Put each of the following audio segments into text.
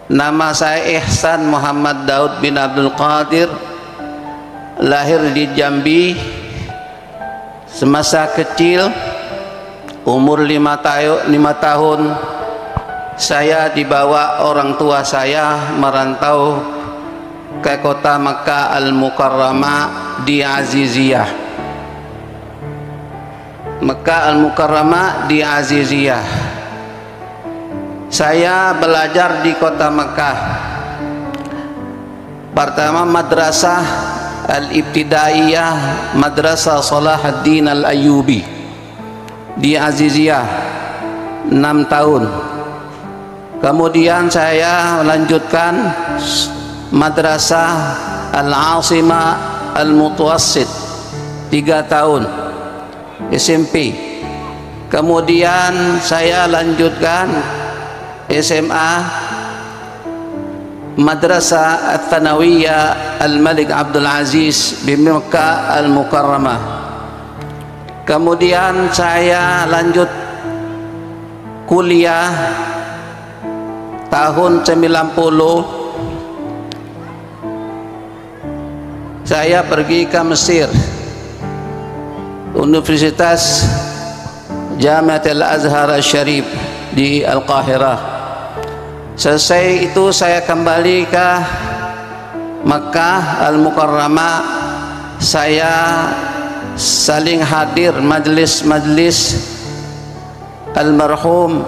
Nama saya Ihsan Muhammad Daud bin Abdul Qadir, lahir di Jambi. Semasa kecil, umur 5 tahun, saya dibawa orang tua saya merantau ke kota Makkah Al-Mukarramah di Aziziyah. Makkah Al-Mukarramah di Aziziyah. Saya belajar di kota Makkah. Pertama madrasah Al-Ibtidaiyah, Madrasah Salahuddin Al-Ayyubi di Aziziyah 6 tahun. Kemudian saya melanjutkan Madrasah Al-Asimah Al-Mutawassit 3 tahun SMP. Kemudian saya lanjutkan SMA Madrasah Al-Thanawiyah Al-Malik Abdul Aziz di Makkah Al-Mukarramah. Kemudian saya lanjut kuliah tahun 90. Saya pergi ke Mesir, Universitas Jamiat Al-Azhar Al-Sharif di Al-Qahirah. Selesai itu saya kembali ke Makkah Al-Mukarramah. Saya saling hadir majlis-majlis almarhum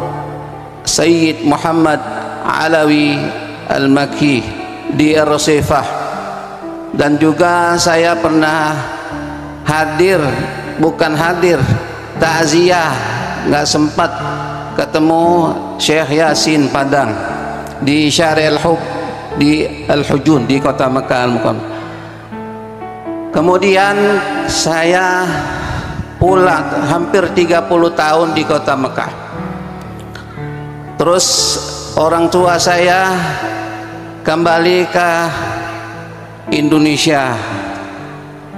Sayyid Muhammad Alawi Al-Makki di Ar-Rasifah, dan juga saya pernah hadir, bukan hadir, takziah, nggak sempat ketemu Syekh Yasin Padang di Syari Al-Hub di Al-Hujun di kota Makkah Al-Mukarramah. Kemudian saya pulang hampir 30 tahun di kota Makkah. Terus orang tua saya kembali ke Indonesia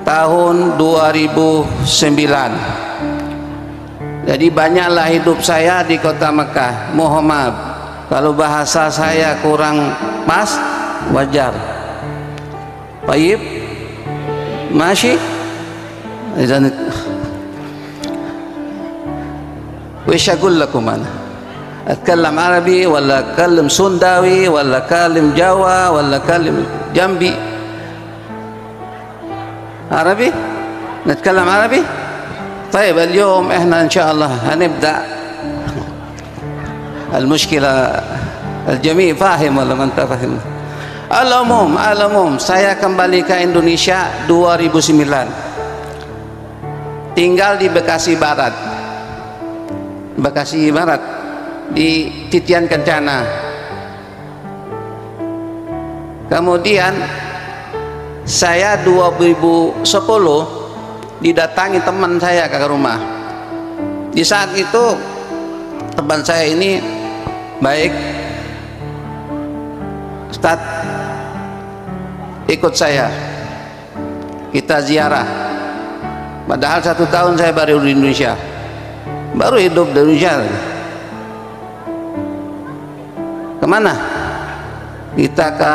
tahun 2009. Jadi banyaklah hidup saya di kota Makkah. Mohon maaf kalau bahasa saya kurang pas, wajar. Baik, masih. وش أقول لكم أنا؟ أتكلم عربي ولا أتكلم سنداوي ولا أتكلم جوا ولا أتكلم جنبي؟ عربي؟ نتكلم عربي؟ طيب اليوم إحنا إن شاء الله هنبدأ. المشكلة الجميع فاهم ولا ما أنت فاهم؟ Al-umum, saya kembali ke Indonesia 2009. Tinggal di Bekasi Barat. Bekasi Barat di Titian Kencana. Kemudian saya 2010 didatangi teman saya ke rumah. Di saat itu teman saya ini baik, Ustaz, ikut saya, kita ziarah. Padahal 1 tahun saya baru di Indonesia, baru hidup di Indonesia. Kemana? Kita ke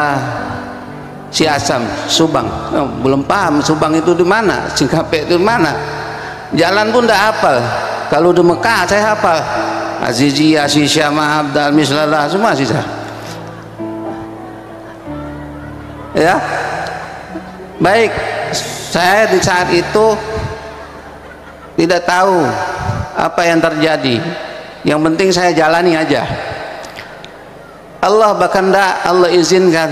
Siasam, Subang. Oh, belum paham Subang itu di mana, Singkape itu di mana, jalan pun tidak hafal. Kalau di Mekah saya hafal, Aziziyah, Syamah, Abdal, Mislalah, semua sisa. Ya, baik. Saya di saat itu tidak tahu apa yang terjadi. Yang penting saya jalani aja. Allah berkehendak, Allah izinkan.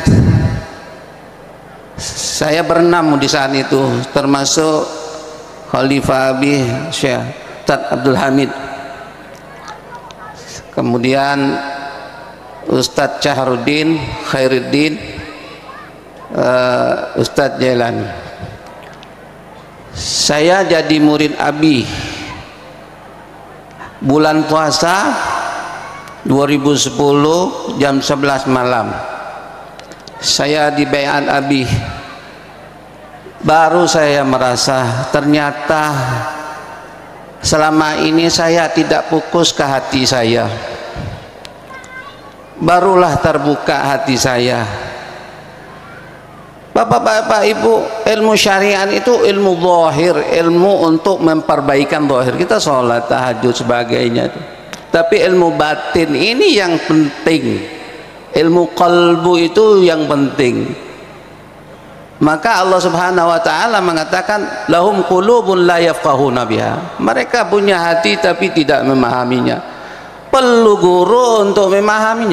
Saya berenam di saat itu, termasuk Khalifah Abi Syekh Ustaz Abdul Hamid, kemudian Ustaz Syahruddin Khairuddin, Ustaz Jailani. Saya jadi murid Abi bulan puasa 2010 jam 11 malam. Saya di baiat Abi, baru saya merasa ternyata selama ini saya tidak fokus ke hati saya. barulah terbuka hati saya. Bapak-bapak, Ibu, ilmu syariat itu ilmu zahir, ilmu untuk memperbaikan zahir. Kita sholat, tahajud, sebagainya. Tapi ilmu batin ini yang penting. Ilmu qalbu itu yang penting. Maka Allah Subhanahu wa taala mengatakan lahum qulubun la yafqahuna biha. Mereka punya hati tapi tidak memahaminya. Perlu guru untuk memahaminya.